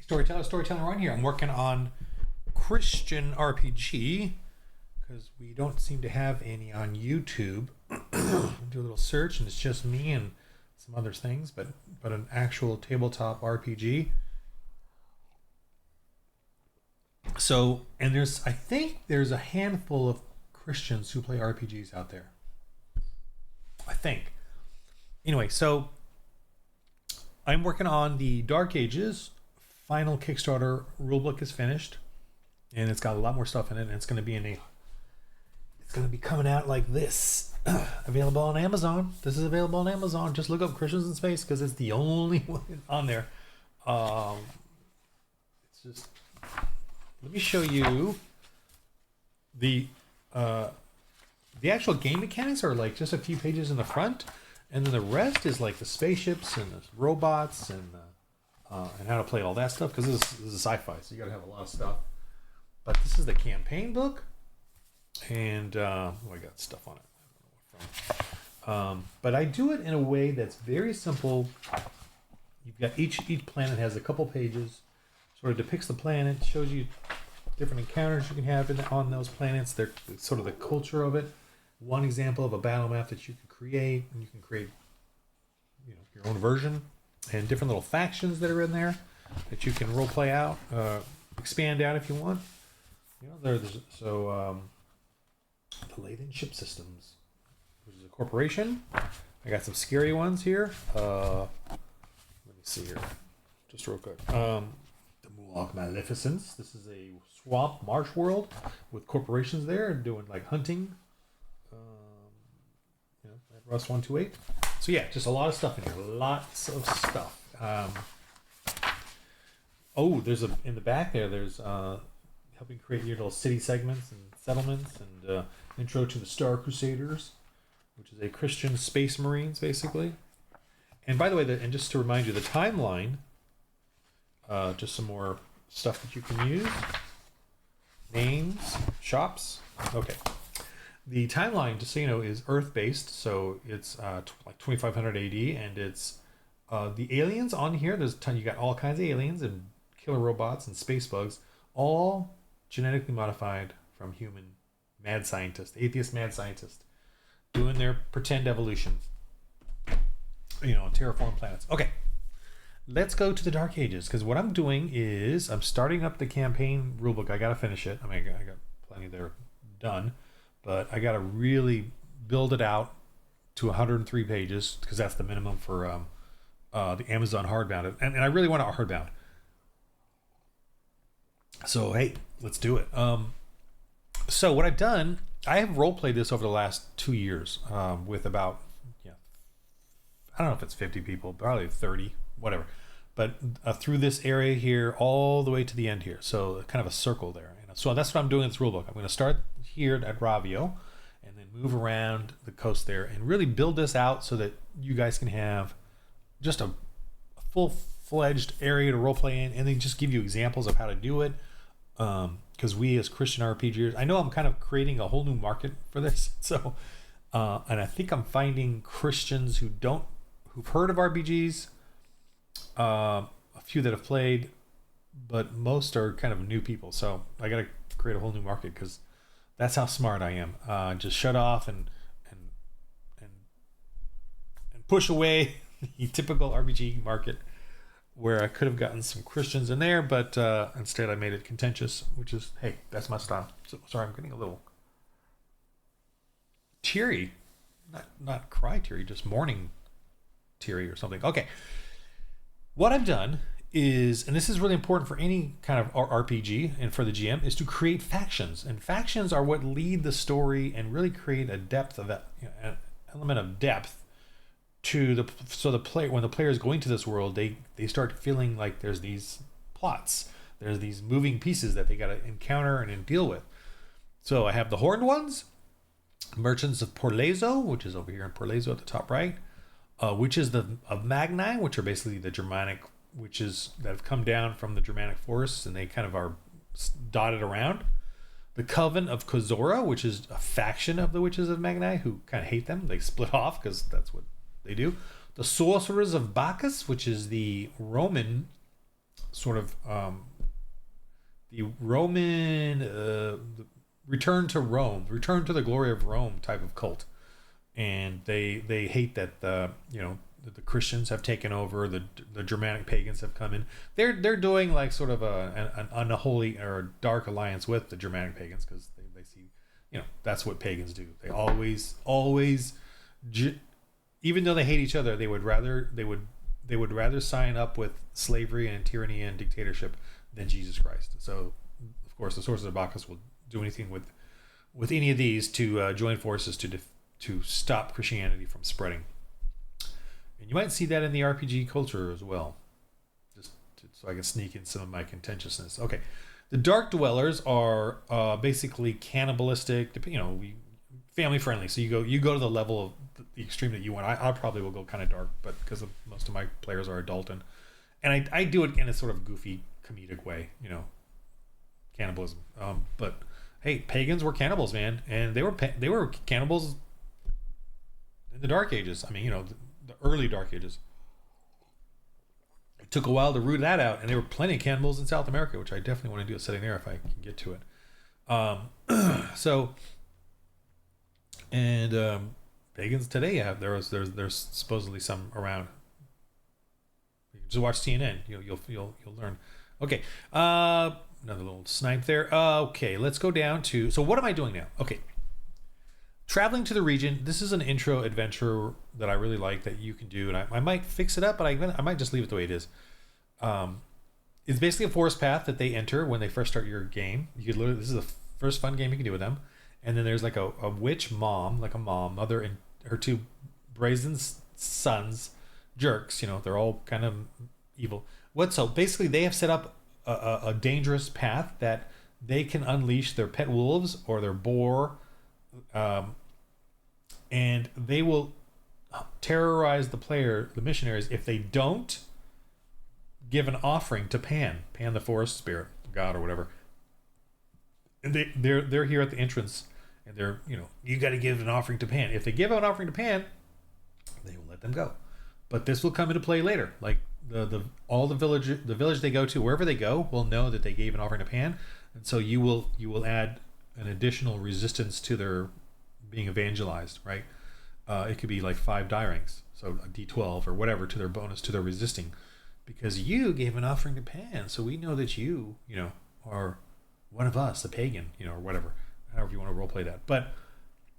Storyteller on here. I'm working on Christian RPG because we don't seem to have any on YouTube. Do a little search and it's just me and some other things, but an actual tabletop RPG. So, and I think there's a handful of Christians who play RPGs out there. I think. Anyway, so I'm working on the Dark Ages. Final Kickstarter rulebook is finished, and it's got a lot more stuff in it, and it's going to be coming out like this. Available on Amazon. This is available on Amazon. Just look up Christians in Space because it's the only one on there. It's just, let me show you the actual game mechanics are like just a few pages in the front, and then the rest is like the spaceships and the robots and how to play all that stuff, because this is sci-fi, so you got to have a lot of stuff. But this is the campaign book, and I got stuff on it. I don't know what from. But I do it in a way that's very simple. You've got each planet has a couple pages, sort of depicts the planet, shows you different encounters you can have on those planets. They're sort of the culture of it. One example of a battle map that you can create, and you can create, your own version, and different little factions that are in there that you can role play out, expand out if you want. The Lathan Ship Systems, which is a corporation. I got some scary ones here. Let me see here, just real quick. The Mulak Maleficence. This is a swamp marsh world with corporations there doing like hunting. At Rust 128. So yeah, just a lot of stuff in here. Lots of stuff. There's in the back there. There's helping create your little city segments and settlements, and intro to the Star Crusaders, which is a Christian space marines basically. And by the way, and just to remind you, the timeline. Just some more stuff that you can use. Names, shops. Okay. The timeline, just so you know, is Earth-based, so it's like 2500 AD, and it's the aliens on here. You got all kinds of aliens and killer robots and space bugs, all genetically modified from human mad scientists, atheist mad scientists, doing their pretend evolution. On terraform planets. Okay, let's go to the Dark Ages, because what I'm doing is I'm starting up the campaign rulebook. I gotta finish it. I got plenty there done. But I got to really build it out to 103 pages, because that's the minimum for the Amazon hardbound. And I really want it hardbound. So, hey, let's do it. So what I've done, I have role-played this over the last 2 years with about, I don't know if it's 50 people, probably 30, whatever. But through this area here, all the way to the end here. So kind of a circle there. So that's what I'm doing in this rulebook. I'm going to start here at Ravio and then move around the coast there and really build this out so that you guys can have just a full-fledged area to roleplay in, and then just give you examples of how to do it. Because we as Christian RPGers, I know I'm kind of creating a whole new market for this. So, and I think I'm finding Christians who've heard of RPGs, a few that have played, but most are kind of new people. So I got to create a whole new market, because that's how smart I am. Just shut off and push away the typical RPG market, where I could have gotten some Christians in there, but instead I made it contentious, which is, hey, that's my style. So, sorry, I'm getting a little teary, not cry teary, just mourning teary or something. Okay, what I've done is, and this is really important for any kind of RPG and for the GM, is to create factions. And factions are what lead the story and really create a depth of that, an element of depth to the player. When the player is going to this world, they start feeling like there's these plots, there's these moving pieces that they got to encounter and deal with. So I have the Horned Ones, Merchants of Porlezo, which is over here in Porlezo at the top right, witches of Magni, which are basically the Germanic witches that have come down from the Germanic forests, and they kind of are dotted around. The Coven of Kozora, which is a faction of the witches of Magni who kind of hate them. They split off because that's what they do. The Sorcerers of Bacchus, which is the Roman sort of the Roman the return to Rome, return to the glory of Rome type of cult, and they hate that the Christians have taken over, the Germanic pagans have come in. They're doing like sort of an unholy or dark alliance with the Germanic pagans because they see, that's what pagans do. They always even though they hate each other, they would rather sign up with slavery and tyranny and dictatorship than Jesus Christ. So, of course, the sources of Bacchus will do anything with any of these to join forces to stop Christianity from spreading. And you might see that in the RPG culture as well. So I can sneak in some of my contentiousness. Okay, the Dark Dwellers are basically cannibalistic. Family friendly. So you go to the level of the extreme that you want. I probably will go kind of dark, but because most of my players are adult and I do it in a sort of goofy comedic way, cannibalism. But hey, pagans were cannibals, man, and they were cannibals in the Dark Ages. I mean, the early Dark Ages. It took a while to root that out, and there were plenty of cannibals in South America, which I definitely want to do a setting there if I can get to it. Pagans today there's supposedly some around. You just watch CNN, you'll learn. Okay, another little snipe there. Okay, let's go down to. So what am I doing now? Okay, traveling to the region. This is an intro adventure that I really like that you can do, and I might fix it up, but I might just leave it the way it is. It's basically a forest path that they enter when they first start your game. You could literally, this is the first fun game you can do with them. And then there's like a witch mom, like a mother, and her two brazen sons, jerks. They're all kind of evil. So basically they have set up a dangerous path that they can unleash their pet wolves or their boar, and they will terrorize the missionaries, if they don't give an offering to Pan the forest spirit, god or whatever. And they're here at the entrance, and they're you got to give an offering to Pan. If they give an offering to Pan, they will let them go. But this will come into play later. Like the village they go to, wherever they go, will know that they gave an offering to Pan, and so you will add an additional resistance to their being evangelized. Right? It could be like 5 die ranks, so a D12 or whatever to their bonus to their resisting, because you gave an offering to Pan. So we know that you are one of us, a pagan, or whatever, however you want to roleplay that. But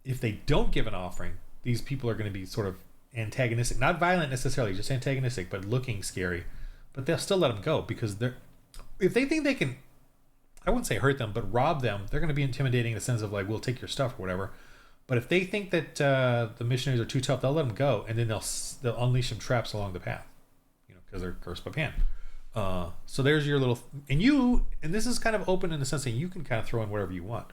if they don't give an offering, these people are going to be sort of antagonistic, not violent necessarily, just antagonistic, but looking scary. But they'll still let them go, because if they think they can, I wouldn't say hurt them, but rob them, they're going to be intimidating in the sense of like, we'll take your stuff or whatever. But if they think that the missionaries are too tough, they'll let them go, and then they'll unleash some traps along the path, because they're cursed by Pan. So there's your little, and this is kind of open in the sense that you can kind of throw in whatever you want.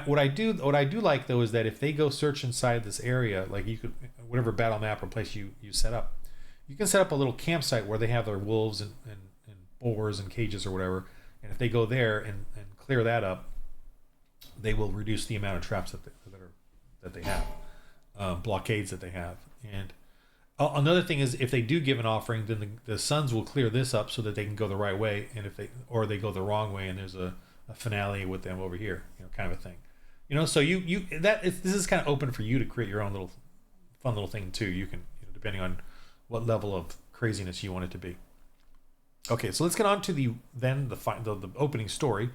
What I do like though is that if they go search inside this area, like you could, whatever battle map or place you set up, you can set up a little campsite where they have their wolves and boars and cages or whatever. And if they go there and clear that up, they will reduce the amount of traps that they have, blockades that they have. And another thing is, if they do give an offering, then the sons will clear this up so that they can go the right way, and if they go the wrong way, and there's a finale with them over here, kind of a thing, So this is kind of open for you to create your own little fun little thing too. You can, depending on what level of craziness you want it to be. Okay, so let's get on to the opening story,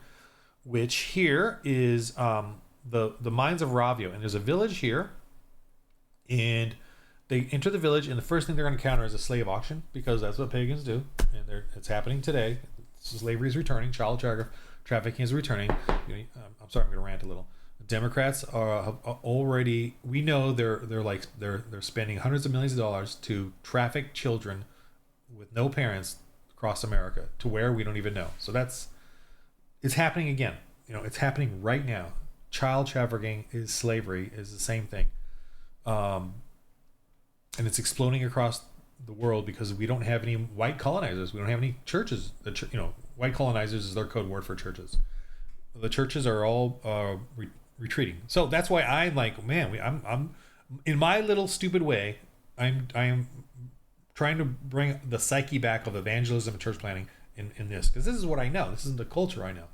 which here is the mines of Ravio, and there's a village here, and they enter the village, and the first thing they're going to encounter is a slave auction, because that's what pagans do, and it's happening today. Slavery is returning. Child trafficking is returning. I'm sorry, I'm going to rant a little. Democrats are already. We know they're spending hundreds of millions of dollars to traffic children with no parents across America to where we don't even know. So it's happening again. It's happening right now. Child trafficking is slavery, is the same thing. And it's exploding across the world because we don't have any white colonizers. We don't have any churches. White colonizers is their code word for churches. The churches are all retreating. So that's why I'm like, man, I'm in my little stupid way, I am trying to bring the psyche back of evangelism and church planning in this, because this is what I know. This is the culture I know.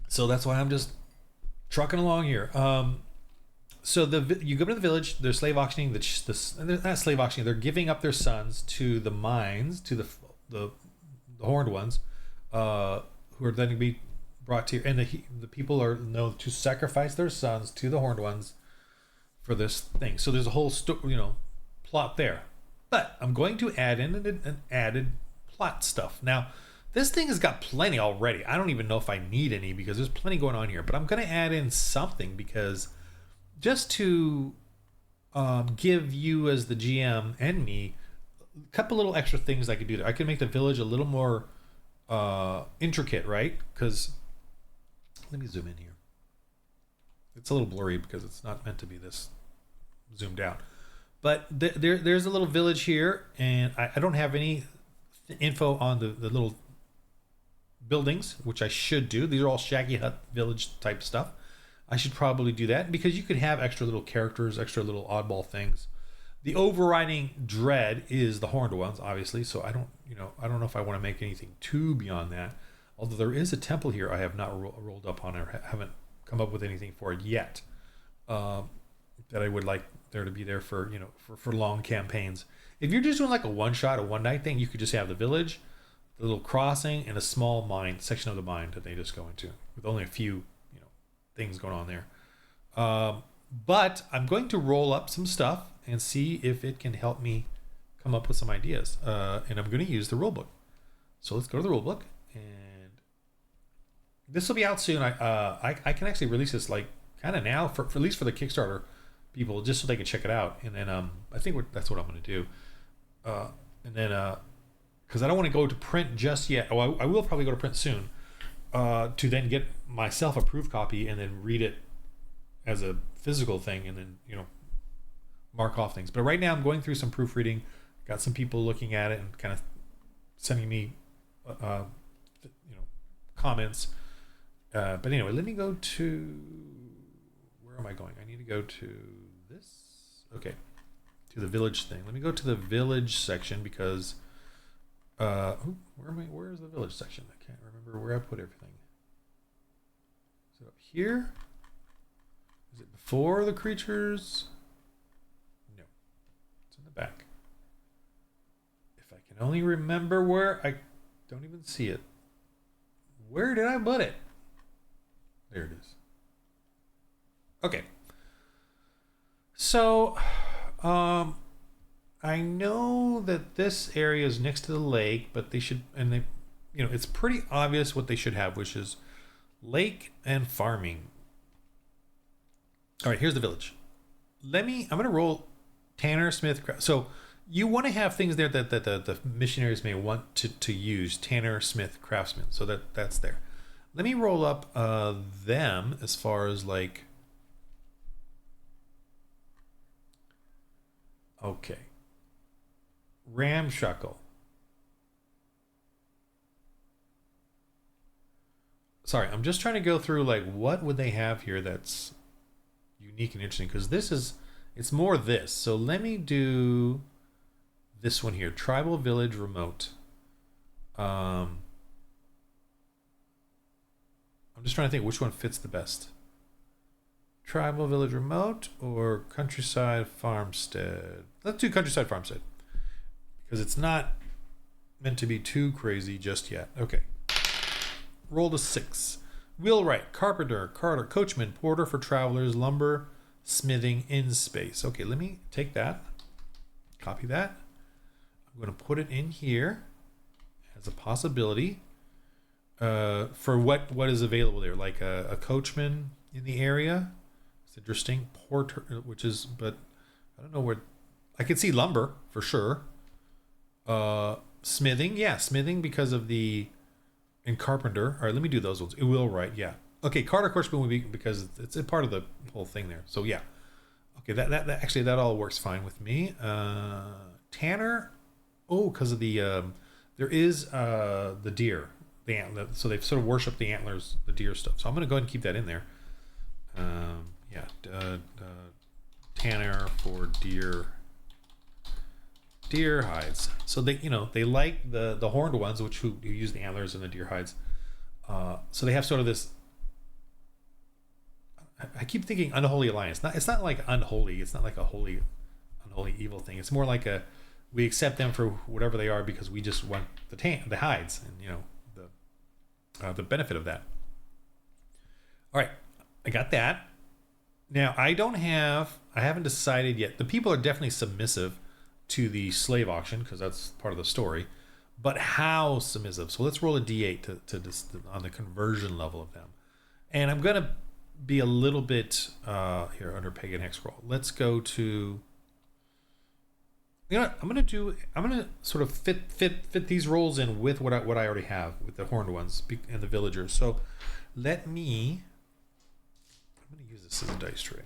So that's why I'm just trucking along here. So you go to the village. They're slave auctioning. They're not slave auctioning. They're giving up their sons to the mines, to the horned ones, who are then going to be brought to. And the people are known to sacrifice their sons to the horned ones for this thing. So there's a whole plot there. But I'm going to add in an added plot stuff. Now, this thing has got plenty already. I don't even know if I need any because there's plenty going on here. But I'm going to add in something because just to give you as the GM and me a couple little extra things I could do there. I could make the village a little more intricate, right? Because let me zoom in here. It's a little blurry because it's not meant to be this zoomed out. But there's a little village here, and I don't have any info on the little buildings, which I should do. These are all Shaggy Hut village type stuff. I should probably do that because you could have extra little characters, extra little oddball things. The overriding dread is the horned ones, obviously. So I don't know if I want to make anything too beyond that. Although there is a temple here I have not rolled up on or haven't come up with anything for it yet. That I would like there to be there for for long campaigns. If you're just doing like a one shot, a one night thing, you could just have the village, the little crossing, and a small mine section of the mine that they just go into with only a few things going on there. But I'm going to roll up some stuff and see if it can help me come up with some ideas. And I'm going to use the rulebook. So let's go to the rulebook, and this will be out soon. I can actually release this like kind of now for at least for the Kickstarter people, just so they can check it out. And then I think that's what I'm going to do. And then because I don't want to go to print just yet. Oh, I will probably go to print soon. To then get myself a proof copy and then read it as a physical thing and then mark off things. But right now I'm going through some proofreading, got some people looking at it and kind of sending me comments. But anyway, let me go to, where am I going? I need to go to this. Okay, to the village thing. Let me go to the village section because where is the village section? I can't remember where I put everything. Is it up here? Is it before the creatures? No, it's in the back. If I can only remember where, I don't even see it. Where did I put it? There it is. Okay. So, I know that this area is next to the lake, but they should, and they, it's pretty obvious what they should have, which is lake and farming. All right, here's the village. I'm going to roll Tanner Smith. So you want to have things there that the missionaries may want to use. Tanner Smith craftsman. So that's there. Let me roll up them as far as like, okay. Ramshackle. Sorry, I'm just trying to go through like what would they have here that's unique and interesting, because it's more this. So let me do this one here, Tribal Village Remote. I'm just trying to think which one fits the best. Tribal Village Remote or Countryside Farmstead. Let's do Countryside Farmstead, because it's not meant to be too crazy just yet. Okay. Roll a 6. Wheelwright, carpenter, carter, coachman, porter for travelers, lumber, smithing, in space. Okay, let me take that. Copy that. I'm going to put it in here as a possibility for what is available there. Like a coachman in the area. It's interesting. Porter, which is, but I don't know where. I can see lumber for sure. Smithing, yeah, smithing because of the, and carpenter. All right, let me do those ones. It will, right? Yeah. Okay, carter coachman would be because it's a part of the whole thing there. So yeah. Okay, that actually that all works fine with me. Tanner, because of the there is the deer, the antler. So they've sort of worshipped the antlers, the deer stuff. So I'm going to go ahead and keep that in there. Yeah, Tanner for deer deer hides. So they, they like the horned ones, who use the antlers and the deer hides. So they have sort of this. I keep thinking unholy alliance. It's not like unholy. It's not like a unholy evil thing. It's more like we accept them for whatever they are because we just want the hides and the benefit of that. All right, I got that. Now I haven't decided yet. The people are definitely submissive to the slave auction because that's part of the story. But how submissive? So let's roll a d8 on the conversion level of them. And I'm gonna be a little bit here under pagan hex scroll. Let's go to. You know what? I'm gonna sort of fit these rolls in with what I already have with the horned ones and the villagers. So I'm gonna use this as a dice tray.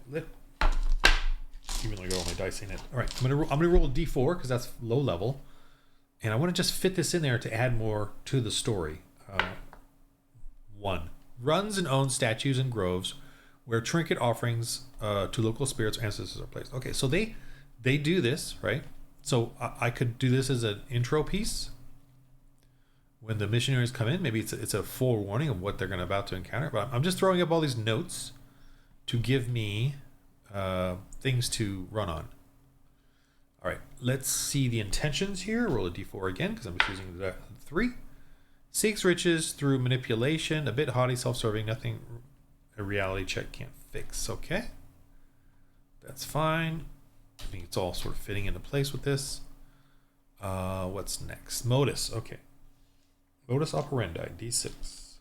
Even though I got all my dice in it. All right, I'm gonna roll a d4 because that's low level. And I want to just fit this in there to add more to the story. 1. Runs and owns statues and groves where trinket offerings to local spirits or ancestors are placed. Okay, so they do this, right? So I could do this as an intro piece. When the missionaries come in, maybe it's a forewarning of what they're about to encounter. But I'm just throwing up all these notes to give me things to run on. All right, let's see the intentions here. Roll a d4 again because I'm just using the 3. Seeks riches through manipulation, a bit haughty, self-serving, nothing a reality check can't fix. Okay, that's fine. I think it's all sort of fitting into place with this. What's next? Modus. Okay, modus operandi, d6.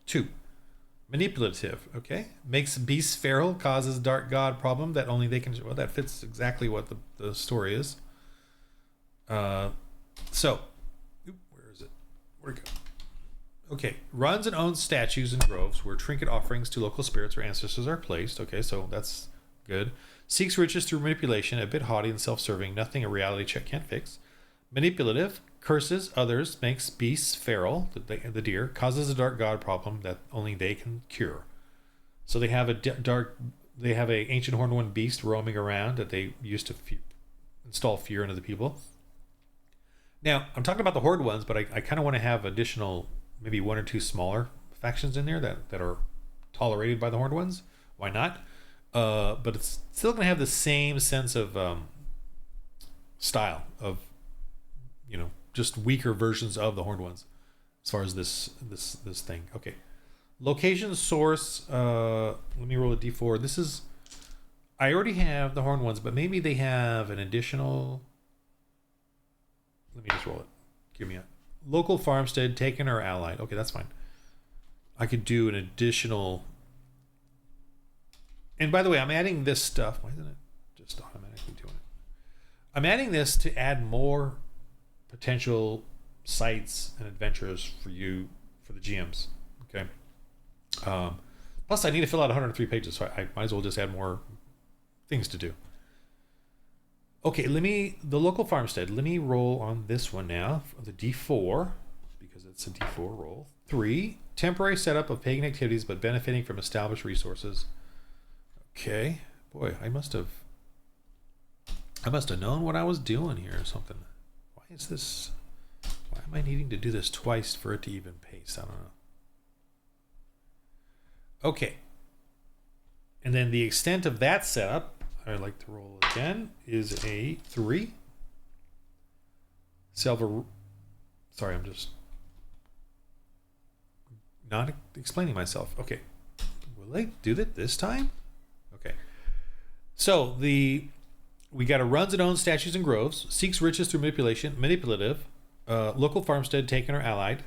2. Manipulative, okay. Makes beasts feral, causes dark god problem that only they can. Well, that fits exactly what the story is. Where is it? Where'd it go? Okay, runs and owns statues and groves where trinket offerings to local spirits or ancestors are placed. Okay, so that's good. Seeks riches through manipulation, a bit haughty and self-serving, nothing a reality check can't fix. Manipulative, curses others, makes beasts feral, the deer, causes a dark god problem that only they can cure. So they have a ancient horned one beast roaming around that they used to install fear into the people. Now, I'm talking about the horde ones, but I kind of want to have additional, maybe 1 or 2 smaller factions in there that are tolerated by the horde ones. Why not? But it's still going to have the same sense of style of, just weaker versions of the horned ones as far as this thing. Okay, location source. Let me roll a d4. I already have the horned ones, but maybe they have an additional. Let me just roll it. Give me a local farmstead taken or allied. Okay, that's fine. I could do an additional. And by the way, I'm adding this stuff. Why isn't it just automatically doing it? I'm adding this to add more potential sites and adventures for the GMs. Okay. Plus, I need to fill out 103 pages, so I might as well just add more things to do. Okay, the local farmstead. Let me roll on this one now. The D4, because it's a D4 roll. 3, temporary setup of pagan activities, but benefiting from established resources. Okay, boy, I must have known what I was doing here or something. Why am I needing to do this twice for it to even paste? I don't know. Okay. And then the extent of that setup, I'd like to roll again, is a 3. Sorry, I'm just not explaining myself. Okay. Will I do that this time? Okay. So we got a runs and owns statues and groves, seeks riches through manipulative, local farmstead taken or allied,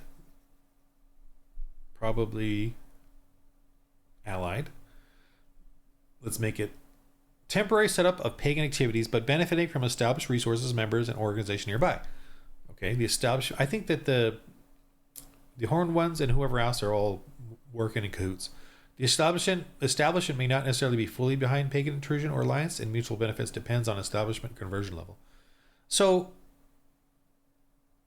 probably allied. Let's make it temporary setup of pagan activities, but benefiting from established resources, members, and organization nearby. Okay, I think that the horned ones and whoever else are all working in cahoots. The establishment may not necessarily be fully behind pagan intrusion or alliance, and mutual benefits depends on establishment conversion level. So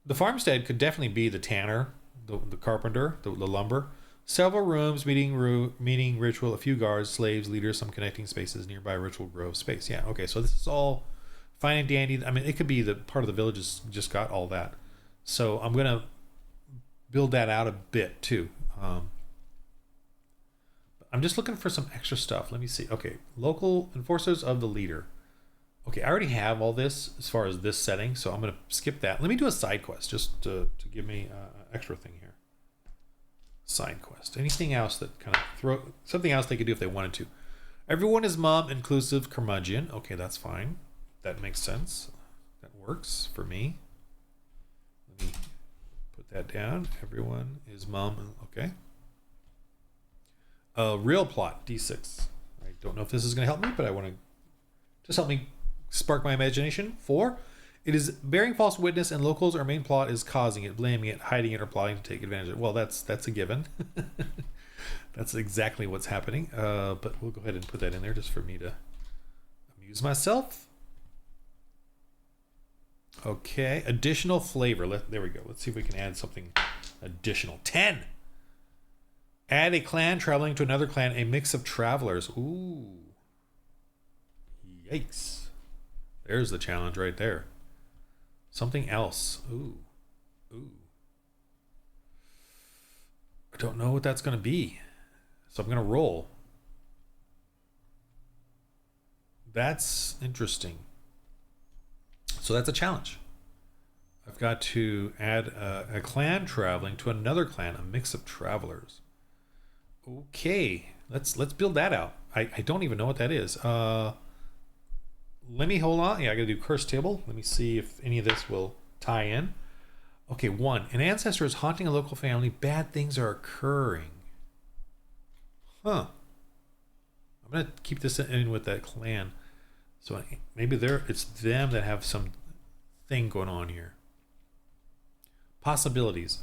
the farmstead could definitely be the tanner, the carpenter, the lumber. Several rooms, meeting ritual, a few guards, slaves, leaders, some connecting spaces, nearby ritual grove space. Yeah, okay, so this is all fine and dandy. I mean, it could be the part of the village just got all that. So I'm gonna build that out a bit too. I'm just looking for some extra stuff. Let me see. Okay, local enforcers of the leader. Okay, I already have all this as far as this setting, so I'm gonna skip that. Let me do a side quest just to give me an extra thing here. Side quest. Anything else that kind of something else they could do if they wanted to. Everyone is mom, inclusive curmudgeon. Okay, that's fine. That makes sense. That works for me. Let me put that down. Everyone is mom. Okay. Real plot, D6. I don't know if this is going to help me, but I want to just help me spark my imagination. 4. It is bearing false witness, and locals, our main plot is causing it, blaming it, hiding it, or plotting to take advantage of it. Well, that's a given. That's exactly what's happening. But we'll go ahead and put that in there just for me to amuse myself. Okay, additional flavor. There we go. Let's see if we can add something additional. 10. Add a clan traveling to another clan, a mix of travelers. Ooh. Yikes. There's the challenge right there. Something else. Ooh. Ooh. I don't know what that's going to be. So I'm going to roll. That's interesting. So that's a challenge. I've got to add a clan traveling to another clan, a mix of travelers. Okay, let's build that out. I don't even know what that is. Let me hold on. Yeah, I gotta do curse table. Let me see if any of this will tie in. Okay, 1. An ancestor is haunting a local family. Bad things are occurring. Huh. I'm gonna keep this in with that clan. So maybe it's them that have some thing going on here. Possibilities.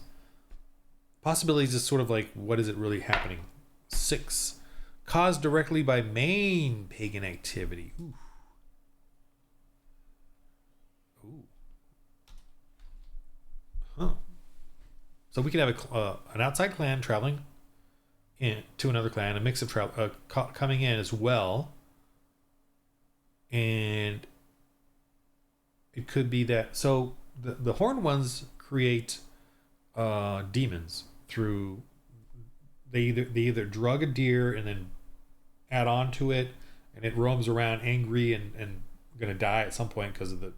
Possibilities is sort of like, what is it really happening? 6. Caused directly by main pagan activity. Ooh. Ooh. Huh. So we could have an outside clan traveling in to another clan, a mix of travel coming in as well. And it could be that, so the horned ones create demons through, they either drug a deer and then add on to it, and it roams around angry and gonna die at some point because of the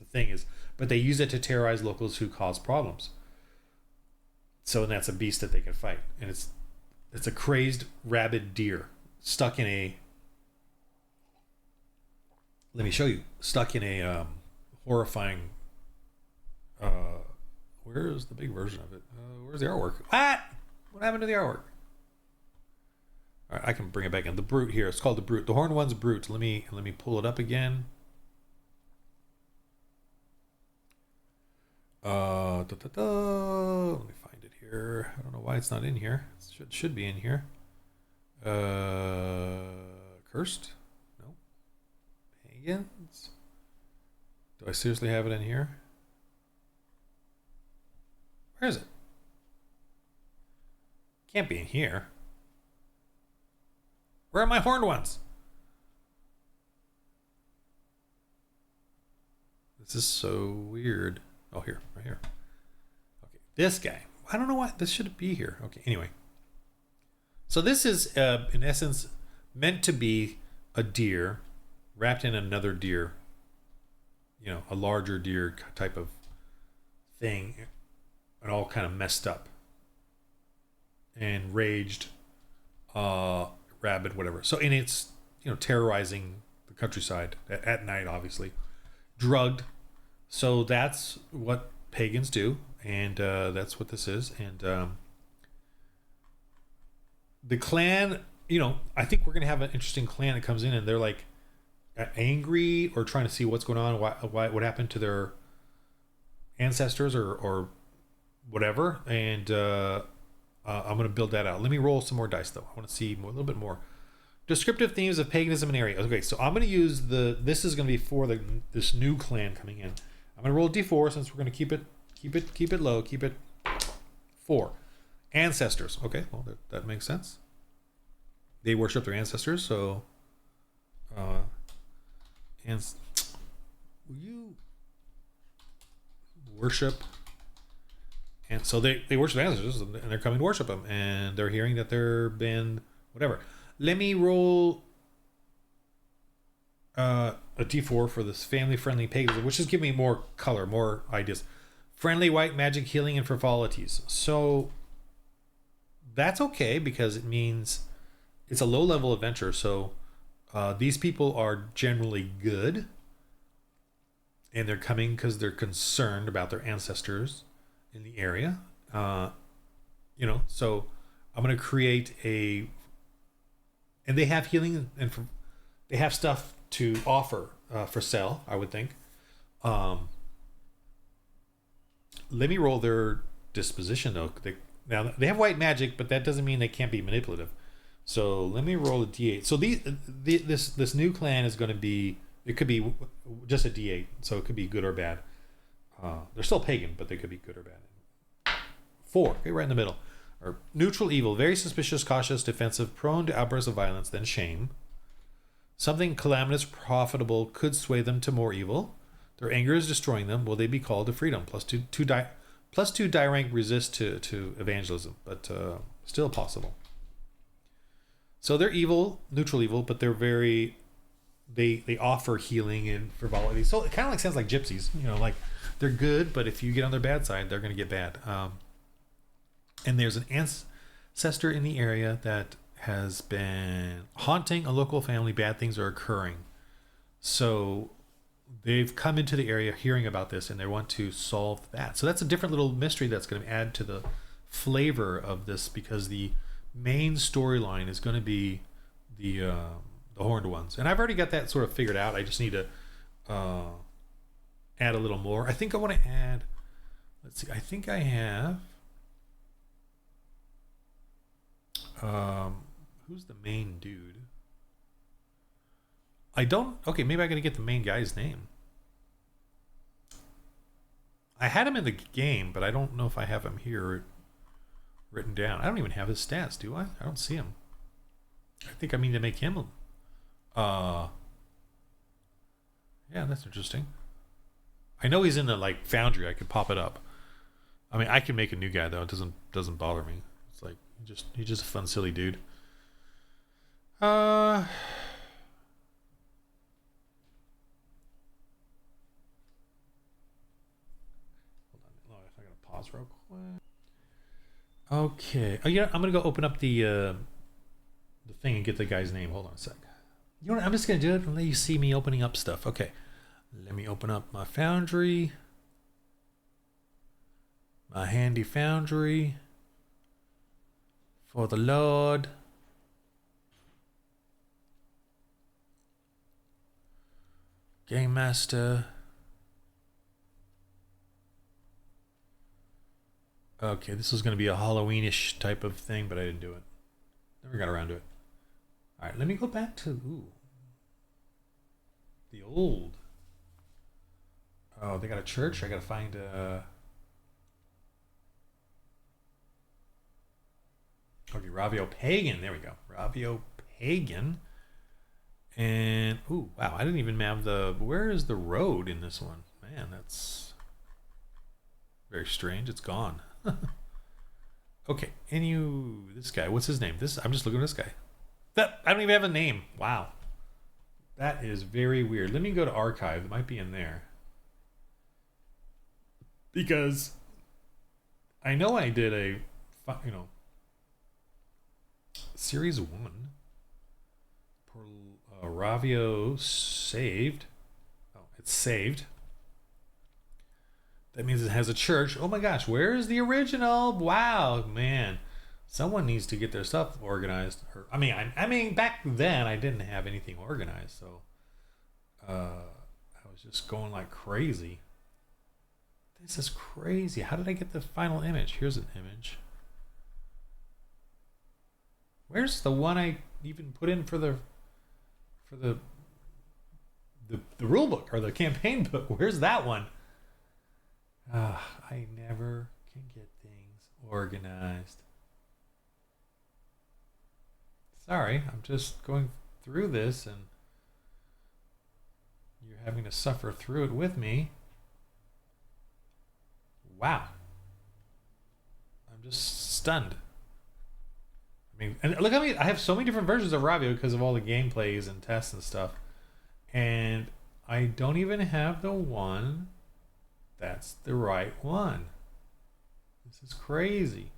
thing is, but they use it to terrorize locals who cause problems. So that's a beast that they can fight, and it's a crazed rabid deer stuck in a, let me show you, stuck in a horrifying, where's the big version of it? Where's the artwork? What happened to the artwork? All right, I can bring it back in. The brute here. It's called the brute. The horned one's brute. Let me pull it up again. Let me find it here. I don't know why it's not in here. It should be in here. Cursed? No. Pagans? Do I seriously have it in here? Where is it? Can't be in here. Where are my horned ones? This is so weird. Oh, here, right here. Okay, this guy. I don't know why this should be here. Okay, anyway. So this is, in essence, meant to be a deer wrapped in another deer. You know, a larger deer type of thing, and all kind of messed up and raged, rabid, whatever. So, and it's, terrorizing the countryside at night, obviously, drugged. So that's what pagans do, and that's what this is. And the clan, I think we're gonna have an interesting clan that comes in, and they're like angry or trying to see what's going on, what happened to their ancestors or whatever. And I'm going to build that out. Let me roll some more dice though. I want to see a little bit more descriptive themes of paganism and area. Okay, so I'm going to use this is going to be for this new clan coming in. I'm going to roll a d4 since we're going to keep it low. Keep it 4 ancestors. Okay, well that makes sense. They worship their ancestors, so you worship? And so they worship ancestors, and they're coming to worship them, and they're hearing that they're been whatever. Let me roll a d4 for this family-friendly paganism, which is giving me more color, more ideas. Friendly white magic, healing, and frivolities. So that's okay because it means it's a low-level adventure. So these people are generally good, and they're coming because they're concerned about their ancestors in the area. So I'm going to create and they have healing and they have stuff to offer for sale, I would think. Let me roll their disposition though. Now they have white magic, but that doesn't mean they can't be manipulative. So let me roll a d8. So this new clan is going to be, it could be just a d8, so it could be good or bad. They're still pagan, but they could be good or bad. 4, okay, right in the middle. Or neutral evil, very suspicious, cautious, defensive, prone to outbursts of violence, then shame. Something calamitous, profitable, could sway them to more evil. Their anger is destroying them. Will they be called to freedom? Plus two die rank resist to evangelism, but still possible. So they're evil, neutral evil, but they're very, they offer healing and frivolity. So it kind of like sounds like gypsies, like they're good, but if you get on their bad side, they're going to get bad. And there's an ancestor in the area that has been haunting a local family. Bad things are occurring. So they've come into the area hearing about this and they want to solve that. So that's a different little mystery that's going to add to the flavor of this, because the main storyline is going to be the horned ones. And I've already got that sort of figured out. I just need to add a little more. I think I want to add, let's see, I think I have who's the main dude? Okay, maybe I gotta get the main guy's name. I had him in the game, but I don't know if I have him here written down. I don't even have his stats, do I? I don't see him. I think I mean to make him yeah, that's interesting. I know he's in the foundry. I could pop it up. I mean, I can make a new guy though. It doesn't bother me. It's like he's just a fun, silly dude. Hold on, I gotta pause real quick. Okay. Oh yeah, I'm gonna go open up the thing and get the guy's name. Hold on a sec. You know what? I'm just gonna do it and let you see me opening up stuff. Okay. Let me open up my foundry. My handy foundry. For the Lord. Game Master. Okay, this was going to be a Halloweenish type of thing, but I didn't do it. Never got around to it. Alright, let me go back to the old. Oh, they got a church? I gotta find okay, Ravio Pagan. There we go. Ravio Pagan. And wow, I didn't even have where is the road in this one? Man, that's very strange. It's gone. Okay, this guy, what's his name? I'm just looking at this guy. I don't even have a name. Wow. That is very weird. Let me go to archive. It might be in there. Because I know I did a series 1. Ravio saved. Oh, it's saved. That means it has a church. Oh my gosh, where is the original? Wow, man. Someone needs to get their stuff organized. I mean, back then I didn't have anything organized, so I was just going like crazy. This is crazy. How did I get the final image? Here's an image. Where's the one I even put in for the rule book or the campaign book? Where's that one? I never can get things organized. Sorry, I'm just going through this and You're having to suffer through it with me. Wow. I'm just stunned. I mean, and look at me. I have so many different versions of Ravio because of all the gameplays and tests and stuff. And I don't even have the one that's the right one. This is crazy.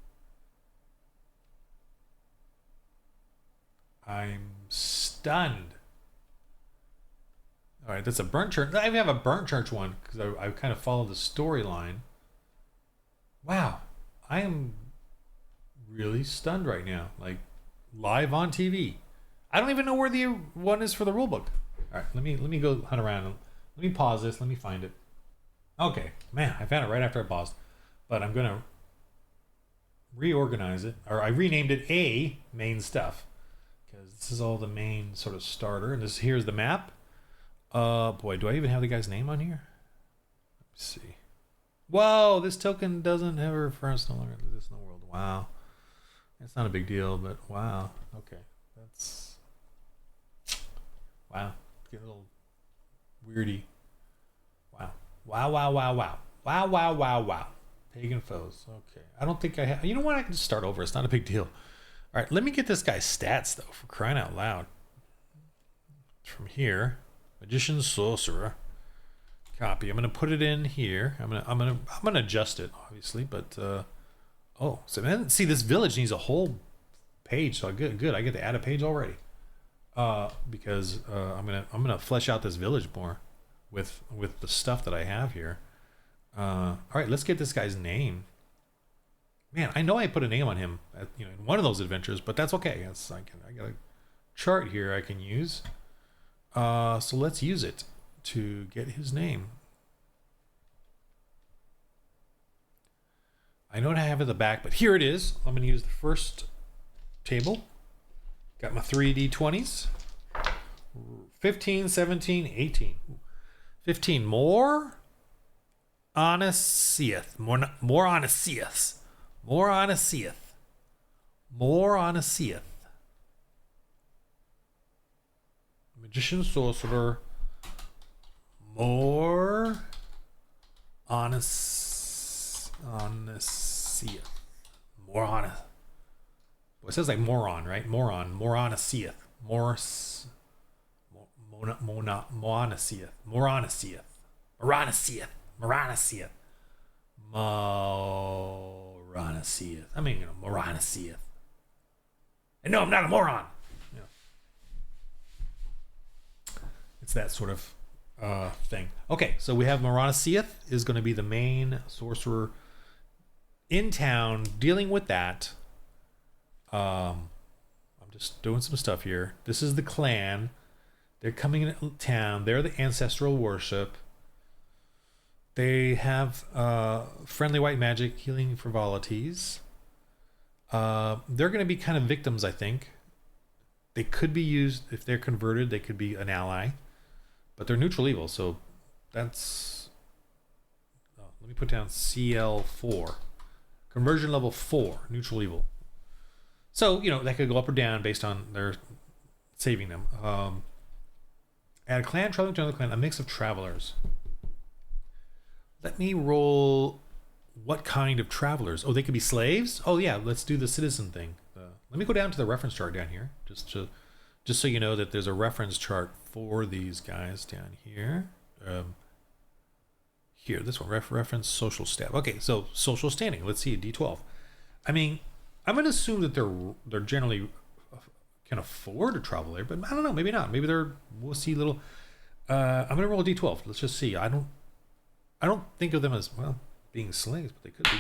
I'm stunned. All right, that's a burnt church. I even have a burnt church one because I kind of followed the storyline. Wow, I am really stunned right now. Like live on TV. I don't even know where the one is for the rulebook. All right, let me go hunt around. Let me pause this. Let me find it. Okay, man, I found it right after I paused. But I'm gonna reorganize it, or I renamed it A main stuff because this is all the main sort of starter. And this here's the map. Boy, do I even have the guy's name on here? Let's see. Whoa, this token doesn't have a reference no longer exists in the world. Wow, it's not a big deal, but wow. Okay, that's wow. Get a little weirdy. Wow. Wow, wow, wow, wow. Wow, wow, wow, wow. Pagan foes. Okay. I don't think I have... You know what? I can just start over. It's not a big deal. All right. Let me get this guy's stats, though, for crying out loud. From here. Magician, Sorcerer. Copy. I'm going to put it in here. I'm gonna adjust it, obviously, but... oh. So, man, see, this village needs a whole page. So, good. I get to add a page already. Because I'm gonna flesh out this village more with the stuff that I have here. All right, let's get this guy's name. Man, I know I put a name on him, in one of those adventures, but that's okay. I got a chart here I can use. So let's use it to get his name. I know what I have at the back, but here it is. I'm gonna use the first table. Got my 3d20s. 15, 17, 18. 15 more. Onasieth. More Onasieth. More Onasieth. More Onasieth. Magician, Sorcerer. More Onasieth. More Onasieth. Well, it says like moron, right? Moron. Moronasieth. Moronasieth. Moronasieth. Moronasieth. Moronasieth. Moronasieth. I mean, Moronasieth. And no, I'm not a moron. It's that sort of thing. Okay, so we have Moronasieth is going to be the main sorcerer in town dealing with that. I'm just doing some stuff here. This is the clan. They're coming into town. They're the ancestral worship. They have friendly white magic, healing frivolities. They're going to be kind of victims, I think. They could be used, if they're converted, they could be an ally. But they're neutral evil, so that's... Oh, let me put down CL4. Conversion level 4, neutral evil. So, that could go up or down based on their saving them. Add a clan, traveling to another clan, a mix of travelers. Let me roll what kind of travelers. Oh, they could be slaves? Oh, yeah, let's do the citizen thing. Let me go down to the reference chart down here, just so you know that there's a reference chart for these guys down here. Here, this one, reference social status. Okay, so social standing. Let's see, D12. I mean, I'm going to assume that they're generally can afford to travel there, but I don't know, maybe not. Maybe we'll see little. I'm going to roll a D12. Let's just see. I don't think of them as, well, being slaves, but they could be.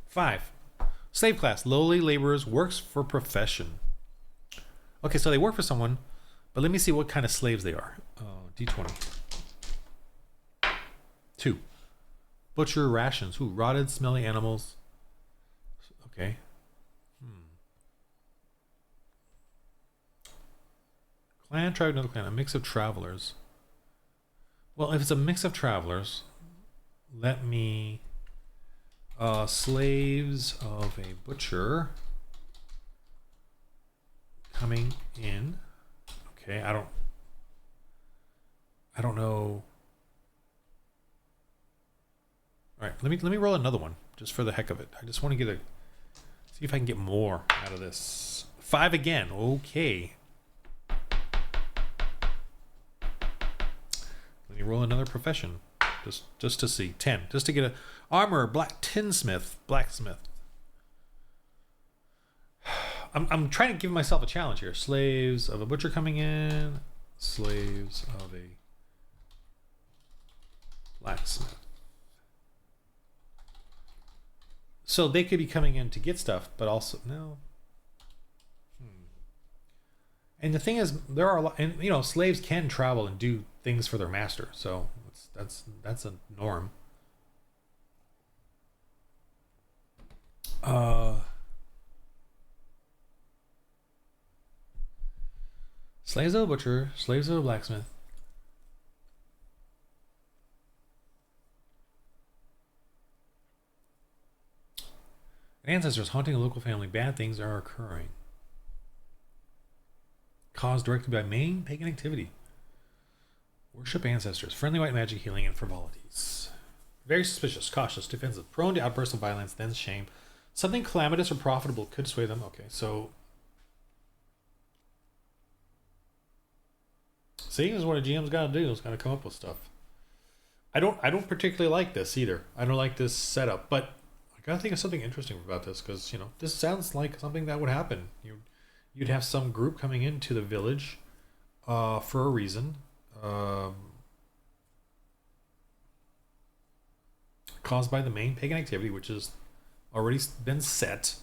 5. Slave class, lowly laborers, works for profession. Okay, so they work for someone, but let me see what kind of slaves they are. D20. 2. Butcher rations. Ooh, rotted, smelly animals. Okay. Clan, tribe, another clan. A mix of travelers. Well, if it's a mix of travelers, let me... slaves of a butcher coming in. Okay, I don't... I don't know. All right, let me roll another one just for the heck of it. I just want to see if I can get more out of this. 5 again. Okay. Let me roll another profession, just to see. 10, just to get a armor, tinsmith, blacksmith. I'm trying to give myself a challenge here. Slaves of a butcher coming in. Slaves of a blacksmith. So they could be coming in to get stuff, but also no. And the thing is, there are a lot, and slaves can travel and do things for their master. So that's a norm. Slaves of a butcher, slaves of a blacksmith. Ancestors haunting a local family. Bad things are occurring. Caused directly by main pagan activity. Worship ancestors. Friendly white magic, healing, and frivolities. Very suspicious, cautious, defensive, prone to outbursts of violence, then shame. Something calamitous or profitable could sway them. Okay, so see, this is what a GM's got to do. Is got to come up with stuff. I don't particularly like this either. I don't like this setup, but I gotta think of something interesting about this because this sounds like something that would happen. You'd have some group coming into the village, for a reason, caused by the main pagan activity, which has already been set.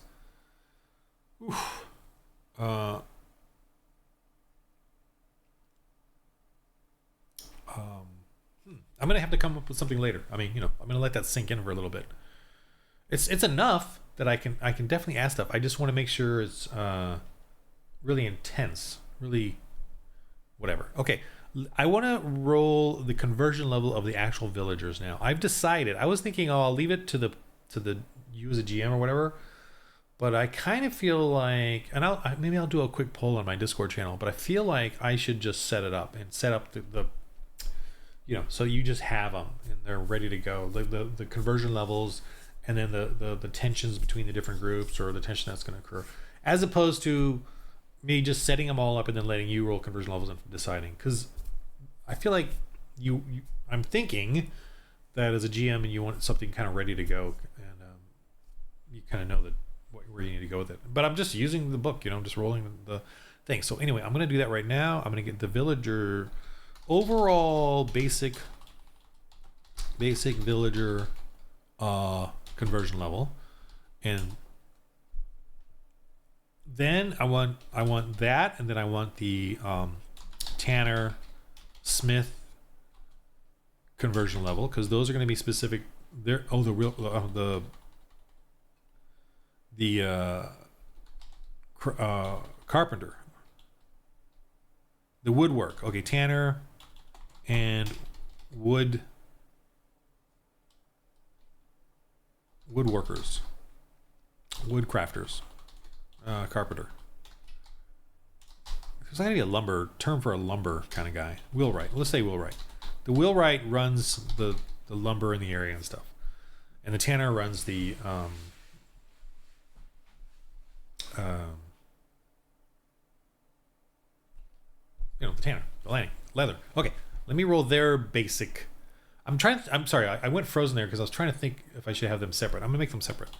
Oof. I'm gonna have to come up with something later. I mean, I'm gonna let that sink in for a little bit. It's enough that I can definitely add stuff. I just want to make sure it's really intense, really whatever. Okay, I want to roll the conversion level of the actual villagers now. I've decided. I was thinking, I'll leave it to the you as a GM or whatever, but I kind of feel like, and maybe I'll do a quick poll on my Discord channel, but I feel like I should just set it up and set up the so you just have them and they're ready to go. The conversion levels, and then the tensions between the different groups, or the tension that's going to occur, as opposed to me just setting them all up and then letting you roll conversion levels and deciding. Because I feel like I'm thinking that as a GM, and you want something kind of ready to go, and you kind of know where you need to go with it. But I'm just using the book, I'm just rolling the thing. So anyway, I'm going to do that right now. I'm going to get the villager overall basic villager conversion level, and then I want that, and then I want the Tanner Smith conversion level, because those are going to be specific. They're carpenter, the woodwork. Okay, Tanner and woodworkers, woodcrafters, carpenter. There's not gonna be a lumber term for a lumber kind of guy. Wheelwright. Let's say wheelwright. The wheelwright runs the lumber in the area and stuff, and the tanner runs the the tanner, the lining, leather. Okay, let me roll their basic. I'm sorry, I went frozen there because I was trying to think if I should have them separate. I'm gonna make them separate.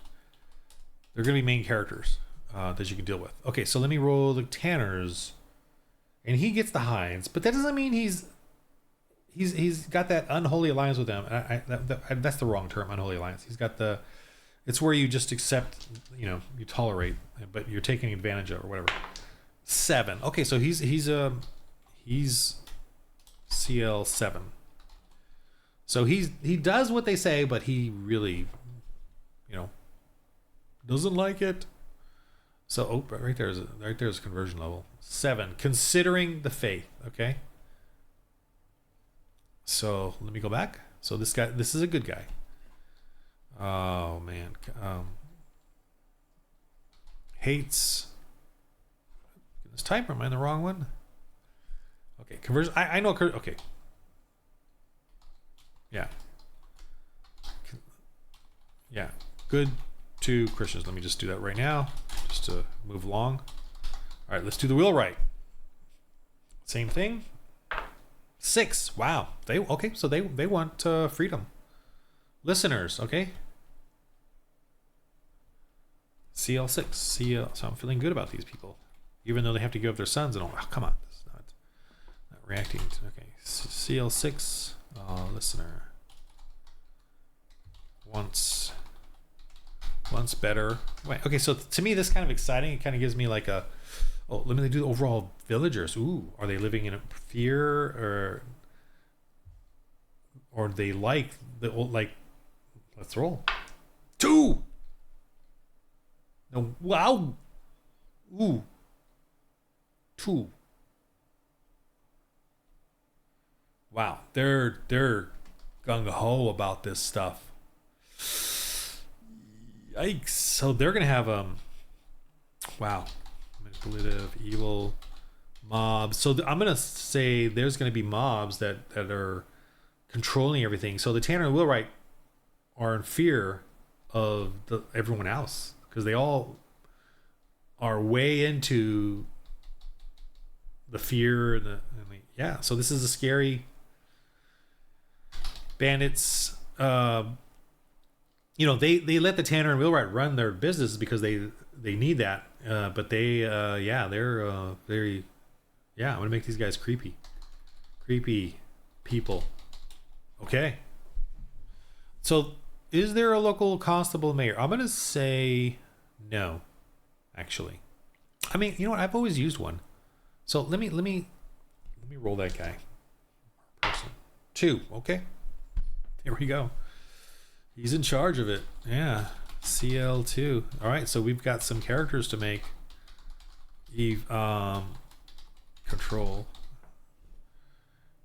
They're gonna be main characters that you can deal with. Okay, so let me roll the tanners, and he gets the hinds, but that doesn't mean he's got that unholy alliance with them. That's the wrong term, unholy alliance. He's got it's where you just accept, you tolerate, but you're taking advantage of or whatever. 7. Okay, so he's CL 7. So he does what they say, but he really, doesn't like it. So right there's conversion level 7, considering the faith. Okay. So let me go back. So this is a good guy. Oh man, hates. This type, or am I in the wrong one? Okay, conversion. I know. Okay, Yeah. Yeah. Good to Christians. Let me just do that right now, just to move along. All right, let's do the wheelwright. Same thing. 6. Wow. So they want freedom. Listeners, okay. CL6. CL. So I'm feeling good about these people, even though they have to give up their sons and all. Oh, come on, this is not reacting. Okay. CL6. Listener. Once better. Wait. Okay. So to me, this kind of exciting. It kind of gives me like a. Oh, let me do the overall villagers. Ooh, are they living in fear or they like the old like? Let's roll. 2. No, wow. Ooh. 2. Wow, they're gung ho about this stuff. Yikes! So they're gonna have wow. Manipulative, evil mobs. So I'm gonna say there's gonna be mobs that are controlling everything. So the Tanner and Wheelwright are in fear of everyone else because they all are way into the fear and yeah. So this is a scary bandits. You know, they let the Tanner and Wheelwright run their business because they need that. But they're very, I'm gonna make these guys creepy people. Okay. So is there a local constable mayor? I'm gonna say no, actually. I mean, you know what? I've always used one. So let me roll that guy. Person 2. Okay. Here we go. He's in charge of it. Yeah. CL2. All right, so we've got some characters to make. Control.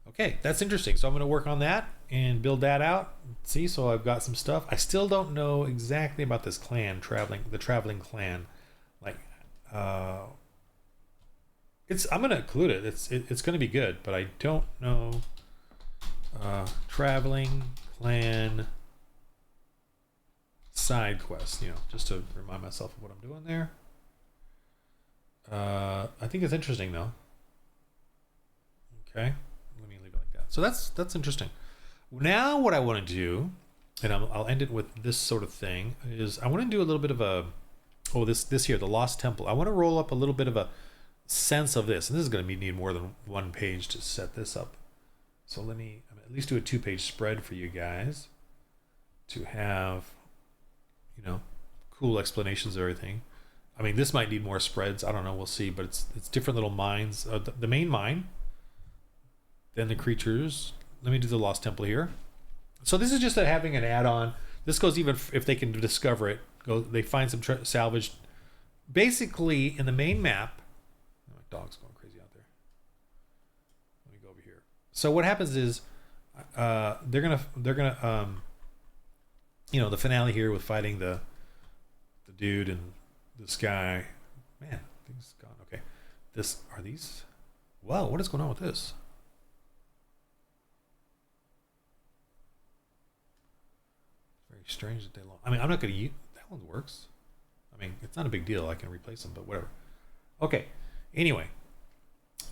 Okay, that's interesting. So I'm going to work on that and build that out. See, so I've got some stuff. I still don't know exactly about this clan, the traveling clan. Like, I'm going to include it. It's going to be good, but I don't know. Traveling clan side quest, just to remind myself of what I'm doing there. I think it's interesting though. Okay, let me leave it like that. So that's interesting. Now what I want to do, and I'll end it with this sort of thing, is I want to do a little bit of this here, the Lost Temple. I want to roll up a little bit of a sense of this, and this is going to need more than one page to set this up. So let me at least do a 2-page spread for you guys to have, cool explanations of everything. I mean, this might need more spreads. I don't know. We'll see. But it's different little mines. The main mine, then the creatures. Let me do the Lost Temple here. So this is just having an add-on. This goes even if they can discover it. They find some salvaged. Basically, in the main map, my dog's going crazy out there. Let me go over here. So what happens is, they're gonna the finale here with fighting the dude and this guy. Man, things gone. Okay, are these? Wow, what is going on with this? Very strange that they lost. I mean, I'm not gonna use that one. Works. I mean, it's not a big deal. I can replace them, but whatever. Okay. Anyway,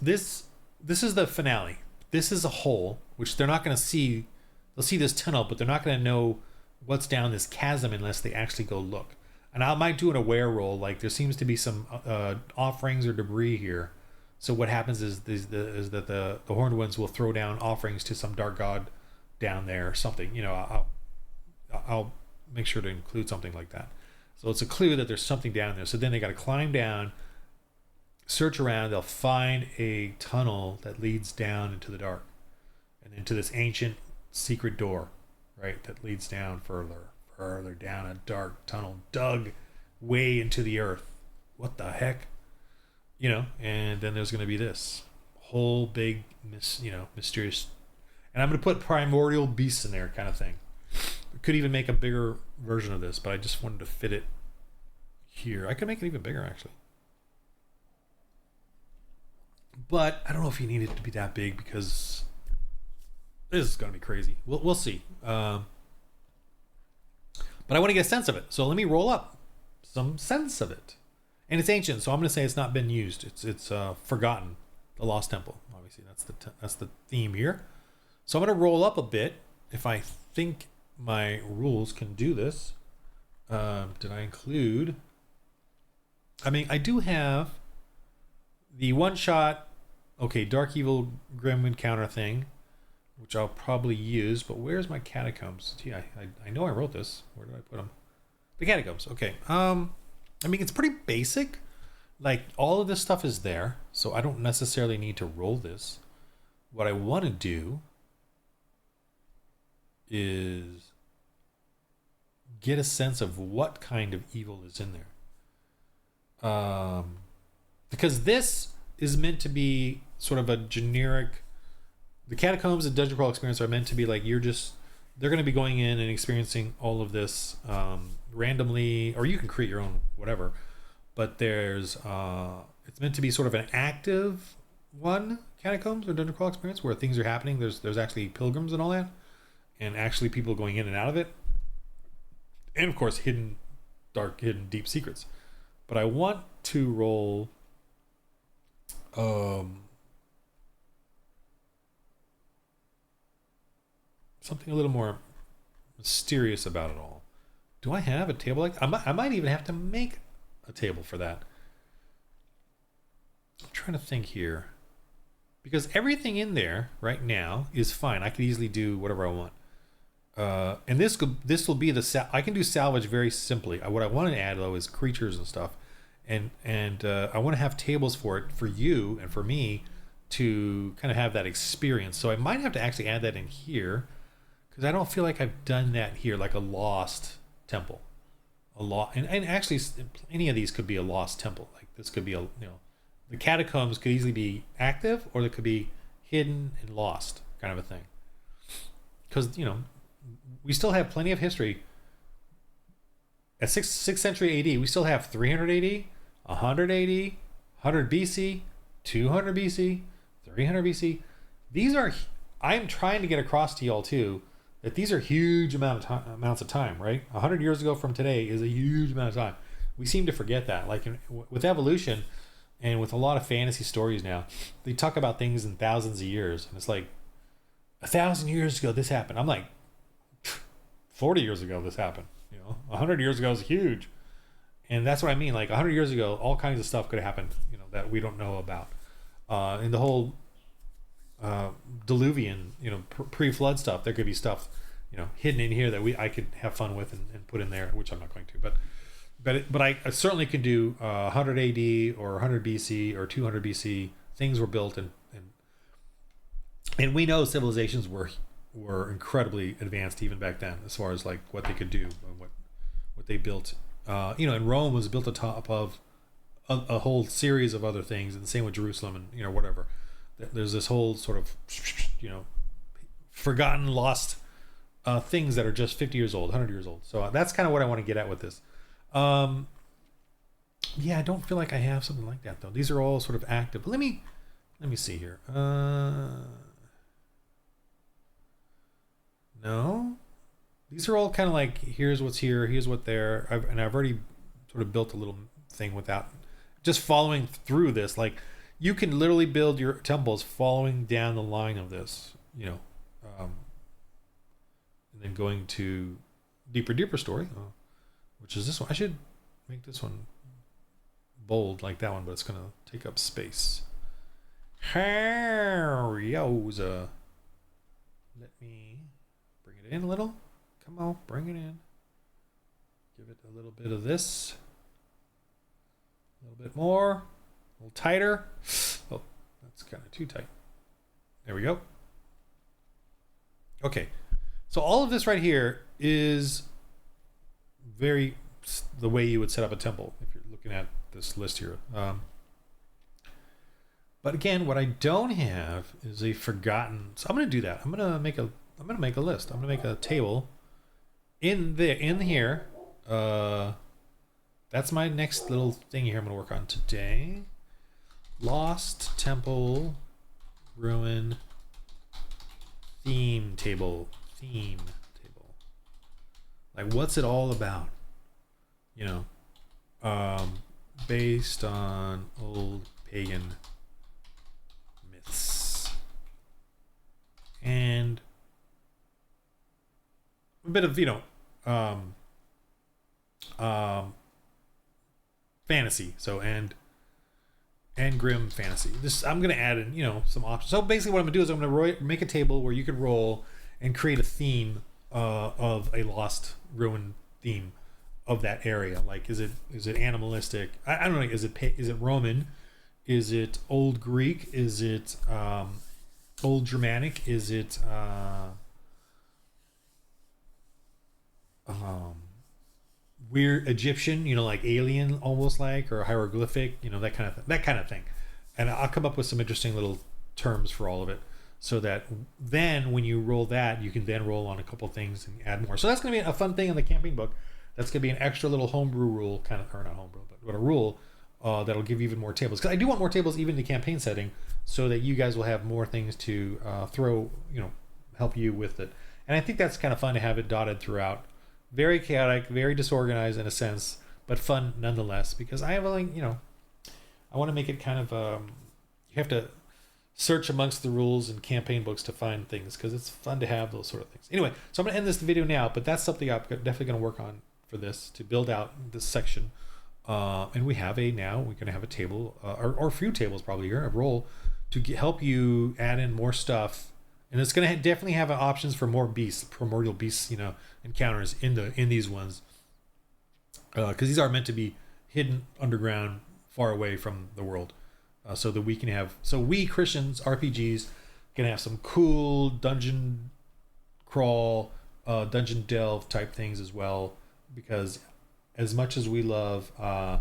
this is the finale. This is a hole which they're not going to see. They'll see this tunnel, but they're not going to know what's down this chasm unless they actually go look. And I might do an aware roll. Like there seems to be some offerings or debris here. So what happens is that the horned ones will throw down offerings to some dark god down there or something. I'll make sure to include something like that. So it's a clue that there's something down there. So then they got to climb down, search around. They'll find a tunnel that leads down into the dark and into this ancient secret door, right? That leads down further down a dark tunnel dug way into the earth. What the heck? And then there's going to be this whole big, mysterious, and I'm going to put primordial beasts in there kind of thing. We could even make a bigger version of this, but I just wanted to fit it here. I could make it even bigger, actually. But I don't know if you need it to be that big because This is gonna be crazy. We'll see. But I want to get a sense of it. So let me roll up some sense of it. And it's ancient, so I'm gonna say it's not been used. It's forgotten. The Lost Temple. Obviously, that's the theme here. So I'm gonna roll up a bit. If I think my rules can do this. Did I include? I mean, I do have the one-shot, okay, Dark Evil Grim Encounter thing, which I'll probably use, but where's my catacombs? Gee, I know I wrote this. Where did I put them? The catacombs, okay. I mean, it's pretty basic. Like, all of this stuff is there, so I don't necessarily need to roll this. What I want to do is get a sense of what kind of evil is in there. Because this is meant to be sort of a generic. The catacombs and dungeon crawl experience are meant to be like they're going to be going in and experiencing all of this randomly, or you can create your own whatever. But there's it's meant to be sort of an active one, catacombs or dungeon crawl experience, where things are happening. There's actually pilgrims and all that, and actually people going in and out of it, and of course hidden deep secrets. But I want to roll something a little more mysterious about it all. Do I have a table like I might even have to make a table for that. I'm trying to think here, because everything in there right now is fine. I could easily do whatever I want. And this will be I can do salvage very simply. What I want to add though is creatures and stuff, and I want to have tables for it for you and for me to kind of have that experience. So I might have to actually add that in here, because I don't feel like I've done that here, like a lost temple, and actually any of these could be a lost temple. Like this could be the catacombs could easily be active, or they could be hidden and lost, kind of a thing. Because we still have plenty of history. At 6th century AD, we still have 300 AD, 100 AD, 100 BC, 200 BC, 300 BC. I'm trying to get across to y'all too that these are huge amounts of time, right? 100 years ago from today is a huge amount of time. We seem to forget that. Like with evolution and with a lot of fantasy stories now, they talk about things in thousands of years, and it's like 1,000 years ago this happened. I'm like, 40 years ago this happened. 100 years ago is huge, and that's what I mean. Like 100 years ago, all kinds of stuff could have happened, that we don't know about. In the whole Diluvian, pre-flood stuff, there could be stuff, hidden in here that I could have fun with and put in there, which I'm not going to. But I certainly could do 100 AD or 100 BC or 200 BC. Things were built and we know civilizations were incredibly advanced even back then, as far as like what they could do and what they built. And Rome was built atop of a whole series of other things, and the same with Jerusalem and whatever. There's this whole sort of forgotten, lost things that are just 50 years old, 100 years old. So that's kind of what I want to get at with this. Yeah, I don't feel like I have something like that though. These are all sort of active. Let me see here. No, these are all kind of like, here's what's here, here's what there. I've already sort of built a little thing without just following through this. Like you can literally build your temples following down the line of this, and then going to deeper story, which is this one. I should make this one bold like that one, but it's gonna take up space. Let me bring it in a little. Come on, bring it in. Give it a little bit of this. A little bit more. A little tighter. Oh, that's kind of too tight. There we go. Okay. So all of this right here is very the way you would set up a temple if you're looking at this list here. But again, what I don't have is a forgotten. So I'm going to do that. I'm going to make a list. I'm going to make a table in here. That's my next little thing here I'm going to work on today. Lost Temple Ruin theme table. Like, what's it all about? You know, based on old pagan myths and a bit of, fantasy. So and grim fantasy. This, I'm gonna add in, some options. So basically, what I'm gonna do is I'm gonna make a table where you can roll and create a theme of a lost, ruined theme of that area. Like, is it animalistic? I don't know. Is it Roman? Is it old Greek? Is it old Germanic? Is it weird Egyptian, like alien, almost like, or hieroglyphic, that kind of thing. And I'll come up with some interesting little terms for all of it, so that then when you roll that, you can then roll on a couple things and add more. So that's going to be a fun thing in the campaign book. That's going to be an extra little homebrew rule, or not homebrew, but a rule that'll give you even more tables. Because I do want more tables even in the campaign setting, so that you guys will have more things to throw, help you with it. And I think that's kind of fun to have it dotted throughout. Very chaotic, very disorganized in a sense, but fun nonetheless. Because I have I want to make it kind of you have to search amongst the rules and campaign books to find things, because it's fun to have those sort of things. Anyway, so I'm going to end this video now, but that's something I'm definitely going to work on for this, to build out this section. And we're going to have a table, or a few tables probably here, a roll, to help you add in more stuff. And it's going to definitely have options for more beasts, primordial beasts, encounters in these ones, because these are meant to be hidden underground, far away from the world, so that we Christians RPGs can have some cool dungeon crawl, dungeon delve type things as well. Because as much as we love the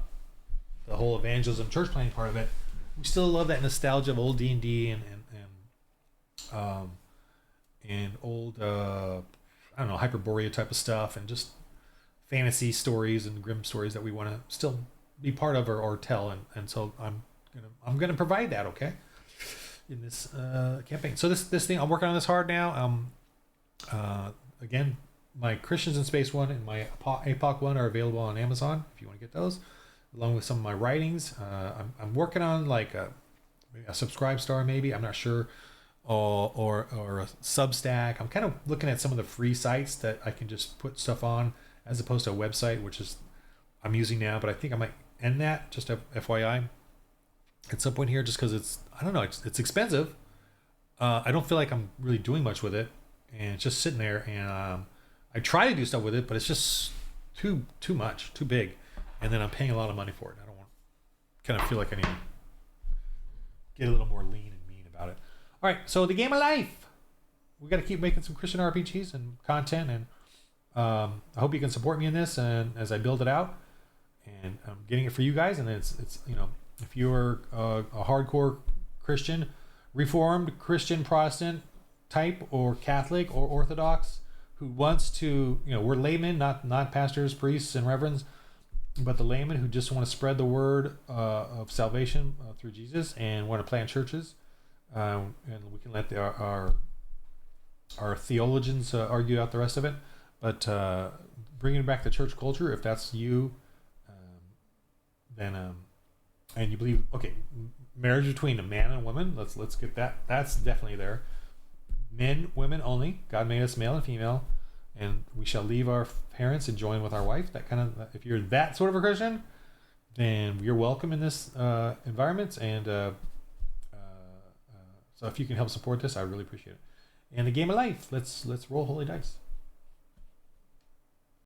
whole evangelism, church planting part of it, we still love that nostalgia of old D&D and old I don't know, Hyperborea type of stuff, and just fantasy stories and grim stories that we want to still be part of or tell. And so I'm gonna provide that, okay, in this campaign. So this thing, I'm working on this hard now. Again, my Christians in Space one and my APOC one are available on Amazon if you want to get those, along with some of my writings. I'm working on like a Subscribe Star, maybe, I'm not sure, or a Substack. I'm kind of looking at some of the free sites that I can just put stuff on, as opposed to a website, which is I'm using now. But I think I might end that, just a FYI, at some point here, just because it's expensive. I don't feel like I'm really doing much with it, and it's just sitting there. And I try to do stuff with it, but it's just too much, too big, and then I'm paying a lot of money for it. I don't want, kind of feel like I need to get a little more lean and mean about it. All right, so the game of life. We got to keep making some Christian RPGs and content, and I hope you can support me in this, and as I build it out, and I'm getting it for you guys. And it's if you're a hardcore Christian, Reformed Christian, Protestant type, or Catholic or Orthodox, who wants to, we're laymen, not pastors, priests, and reverends, but the laymen who just want to spread the word of salvation through Jesus, and want to plant churches. And we can let our theologians argue out the rest of it, but bringing back the church culture, if that's you, then and you believe, okay, marriage between a man and a woman, let's get that. That's definitely there. Men, women only. God made us male and female, and we shall leave our parents and join with our wife. That kind of, if you're that sort of a Christian, then you're welcome in this environment. And so if you can help support this, I really appreciate it. And the game of life, let's roll holy dice.